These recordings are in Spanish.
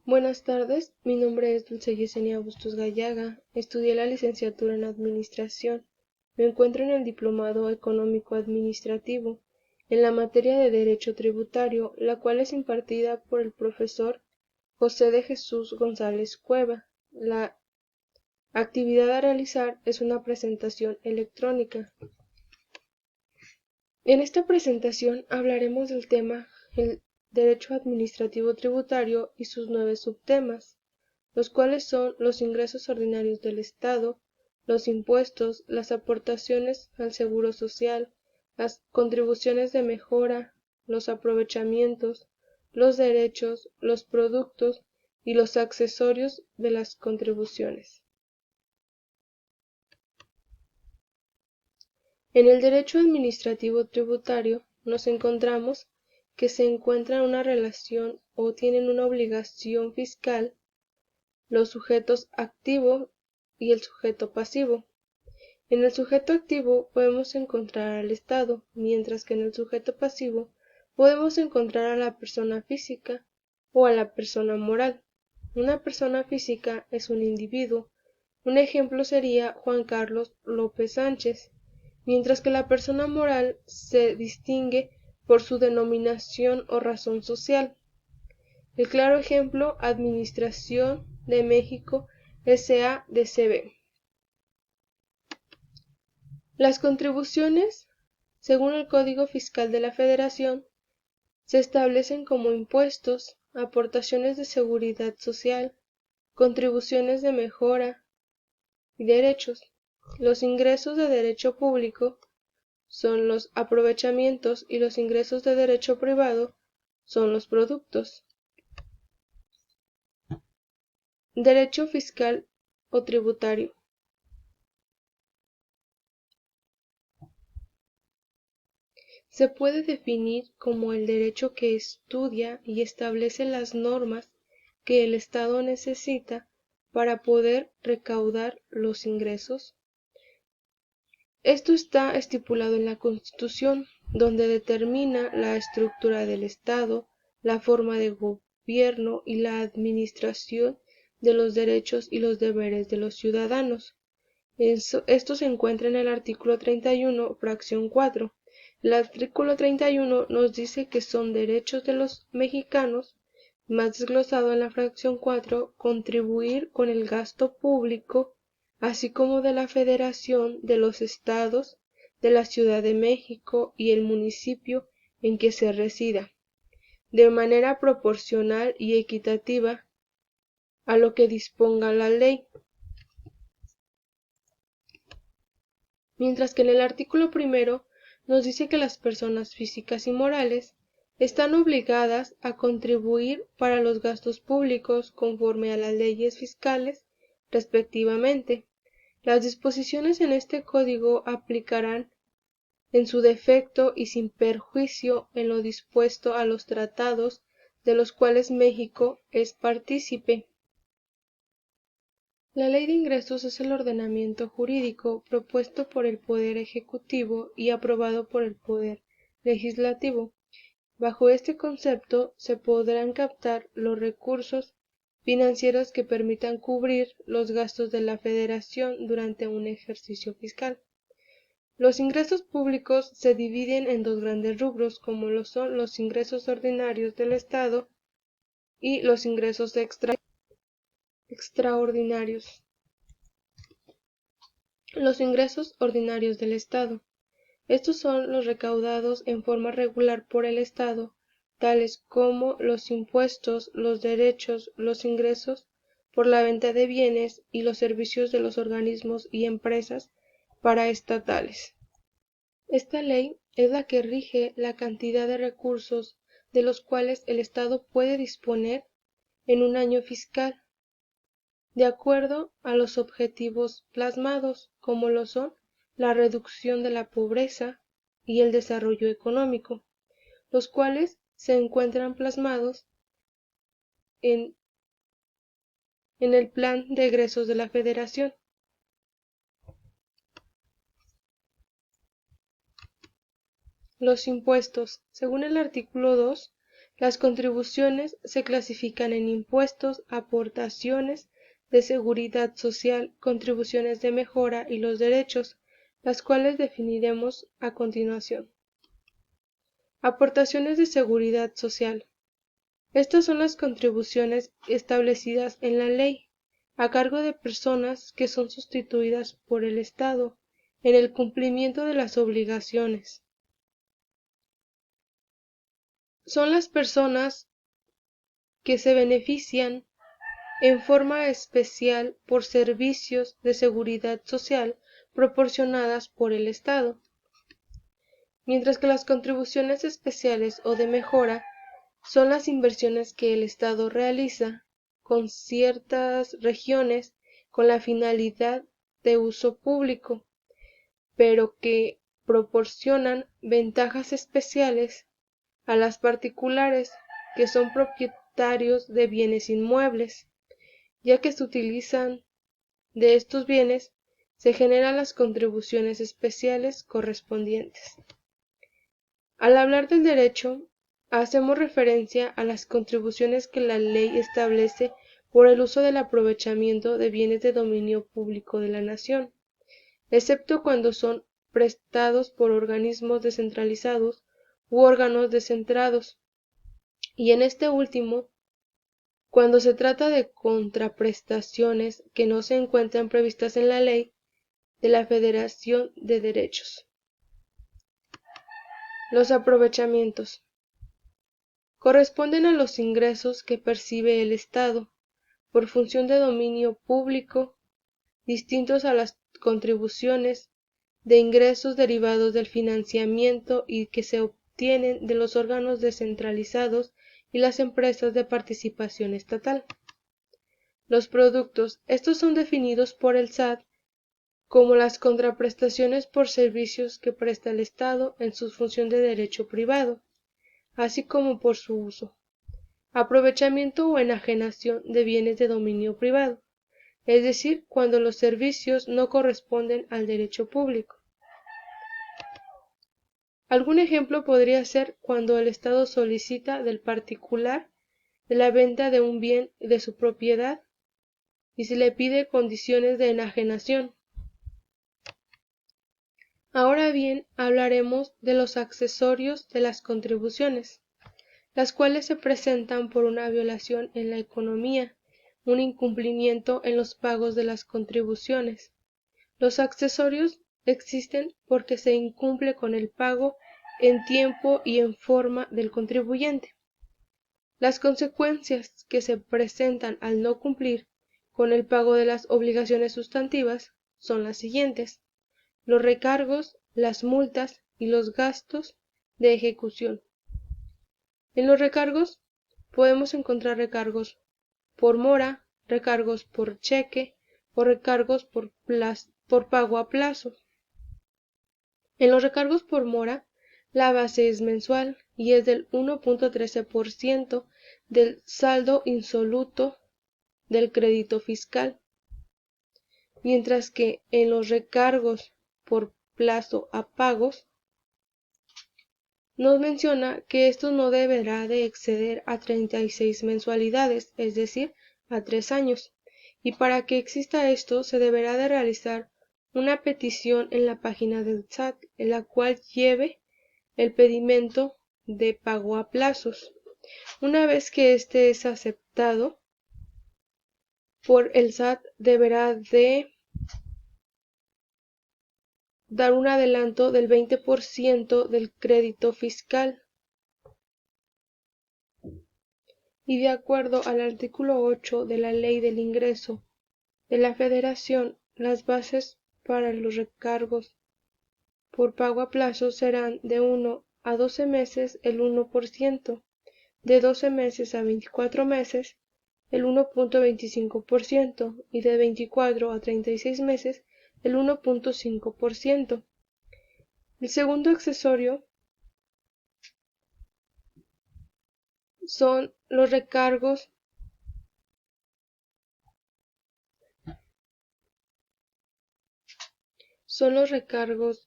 Buenas tardes, mi nombre es Dulce Yesenia Bustos Gallaga, estudié la licenciatura en Administración, me encuentro en el Diplomado Económico Administrativo, en la materia de Derecho Tributario, la cual es impartida por el profesor José de Jesús González Cueva. La actividad a realizar es una presentación electrónica. En esta presentación hablaremos del tema el Derecho Administrativo Tributario y sus 9 subtemas, los cuales son los ingresos ordinarios del Estado, los impuestos, las aportaciones al Seguro Social, las contribuciones de mejora, los aprovechamientos, los derechos, los productos y los accesorios de las contribuciones. En el derecho administrativo tributario nos encontramos que se encuentran una relación o tienen una obligación fiscal los sujetos activo y el sujeto pasivo. En el sujeto activo podemos encontrar al Estado, mientras que en el sujeto pasivo podemos encontrar a la persona física o a la persona moral. Una persona física es un individuo. Un ejemplo sería Juan Carlos López Sánchez, mientras que la persona moral se distingue por su denominación o razón social. El claro ejemplo, Administración de México S.A.de.C.V. Las contribuciones, según el Código Fiscal de la Federación, se establecen como impuestos, aportaciones de seguridad social, contribuciones de mejora y derechos. Los ingresos de derecho público son los aprovechamientos y los ingresos de derecho privado son los productos. Derecho fiscal o tributario. Se puede definir como el derecho que estudia y establece las normas que el Estado necesita para poder recaudar los ingresos. Esto está estipulado en la Constitución, donde determina la estructura del Estado, la forma de gobierno y la administración de los derechos y los deberes de los ciudadanos. Esto se encuentra en el artículo 31, fracción 4. El artículo 31 nos dice que son derechos de los mexicanos, más desglosado en la fracción 4, contribuir con el gasto público, así como de la Federación, de los estados, de la Ciudad de México y el municipio en que se resida, de manera proporcional y equitativa a lo que disponga la ley. Mientras que en el artículo 1 nos dice que las personas físicas y morales están obligadas a contribuir para los gastos públicos conforme a las leyes fiscales, respectivamente. Las disposiciones en este código aplicarán en su defecto y sin perjuicio en lo dispuesto a los tratados de los cuales México es partícipe. La Ley de Ingresos es el ordenamiento jurídico propuesto por el Poder Ejecutivo y aprobado por el Poder Legislativo. Bajo este concepto se podrán captar los recursos financieros que permitan cubrir los gastos de la Federación durante un ejercicio fiscal. Los ingresos públicos se dividen en dos grandes rubros, como lo son los ingresos ordinarios del Estado y los ingresos extraordinarios. Los ingresos ordinarios del Estado. Estos son los recaudados en forma regular por el Estado, tales como los impuestos, los derechos, los ingresos por la venta de bienes y los servicios de los organismos y empresas paraestatales. Esta ley es la que rige la cantidad de recursos de los cuales el Estado puede disponer en un año fiscal, de acuerdo a los objetivos plasmados, como lo son la reducción de la pobreza y el desarrollo económico, los cuales se encuentran plasmados en el Plan de Egresos de la Federación. Los impuestos. Según el artículo 2, Las contribuciones se clasifican en impuestos, aportaciones de seguridad social, contribuciones de mejora y los derechos, las cuales definiremos a continuación. Aportaciones de seguridad social. Estas son las contribuciones establecidas en la ley, a cargo de personas que son sustituidas por el Estado en el cumplimiento de las obligaciones. Son las personas que se benefician en forma especial por servicios de seguridad social proporcionadas por el Estado, mientras que las contribuciones especiales o de mejora son las inversiones que el Estado realiza con ciertas regiones con la finalidad de uso público, pero que proporcionan ventajas especiales a las particulares que son propietarios de bienes inmuebles, ya que se utilizan de estos bienes se generan las contribuciones especiales correspondientes. Al hablar del derecho, hacemos referencia a las contribuciones que la ley establece por el uso del aprovechamiento de bienes de dominio público de la nación, excepto cuando son prestados por organismos descentralizados u órganos descentrados, y en este último, cuando se trata de contraprestaciones que no se encuentran previstas en la Ley de la Federación de Derechos. Los aprovechamientos corresponden a los ingresos que percibe el Estado por función de dominio público, distintos a las contribuciones de ingresos derivados del financiamiento y que se obtienen de los órganos descentralizados y las empresas de participación estatal. Los productos, estos son definidos por el SAT como las contraprestaciones por servicios que presta el Estado en su función de derecho privado, así como por su uso, aprovechamiento o enajenación de bienes de dominio privado, es decir, cuando los servicios no corresponden al derecho público. Algún ejemplo podría ser cuando el Estado solicita del particular la venta de un bien de su propiedad y se le pide condiciones de enajenación. Ahora bien, hablaremos de los accesorios de las contribuciones, las cuales se presentan por una violación en la economía, un incumplimiento en los pagos de las contribuciones. Los accesorios existen porque se incumple con el pago en tiempo y en forma del contribuyente. Las consecuencias que se presentan al no cumplir con el pago de las obligaciones sustantivas son las siguientes: los recargos, las multas y los gastos de ejecución. En los recargos podemos encontrar recargos por mora, recargos por cheque o recargos por pago a plazo. En los recargos por mora, la base es mensual y es del 1.13% del saldo insoluto del crédito fiscal, mientras que en los recargos por plazo a pagos nos menciona que esto no deberá de exceder a 36 mensualidades, es decir, a 3 años, y para que exista esto se deberá de realizar una petición en la página del SAT, en la cual lleve el pedimento de pago a plazos. Una vez que este es aceptado por el SAT, deberá de dar un adelanto del 20% del crédito fiscal. Y de acuerdo al artículo 8 de la Ley del Ingreso de la Federación, las bases para los recargos por pago a plazo serán de 1 a 12 meses el 1%, de 12 meses a 24 meses el 1.25% y de 24 a 36 meses el 1.5%. El segundo accesorio son los recargos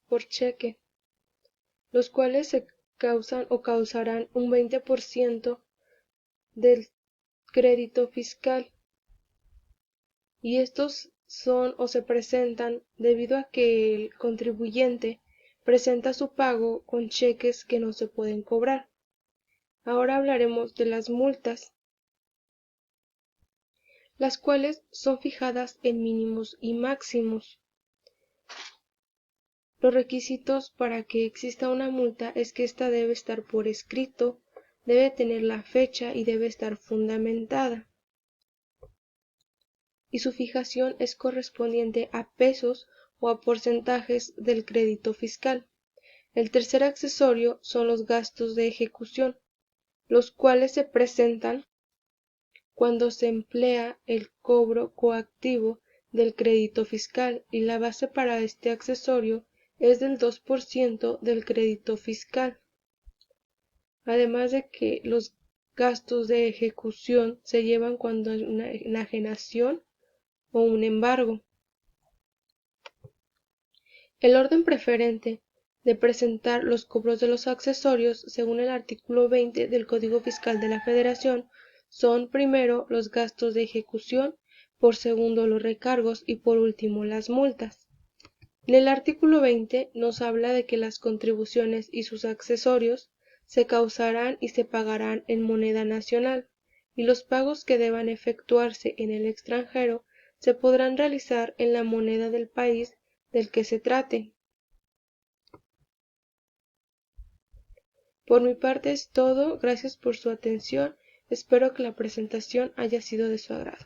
por cheque, los cuales se causan o causarán un 20% del crédito fiscal, y estos son o se presentan debido a que el contribuyente presenta su pago con cheques que no se pueden cobrar. Ahora hablaremos de las multas, las cuales son fijadas en mínimos y máximos. Los requisitos para que exista una multa es que ésta debe estar por escrito, debe tener la fecha y debe estar fundamentada. Y su fijación es correspondiente a pesos o a porcentajes del crédito fiscal. El tercer accesorio son los gastos de ejecución, los cuales se presentan cuando se emplea el cobro coactivo del crédito fiscal, y la base para este accesorio es del 2% del crédito fiscal. Además de que los gastos de ejecución se llevan cuando hay una enajenación o un embargo. El orden preferente de presentar los cobros de los accesorios, según el artículo 20 del Código Fiscal de la Federación, son primero los gastos de ejecución, por segundo los recargos y por último las multas. En el artículo 20 nos habla de que las contribuciones y sus accesorios se causarán y se pagarán en moneda nacional, y los pagos que deban efectuarse en el extranjero se podrán realizar en la moneda del país del que se trate. Por mi parte es todo, gracias por su atención, espero que la presentación haya sido de su agrado.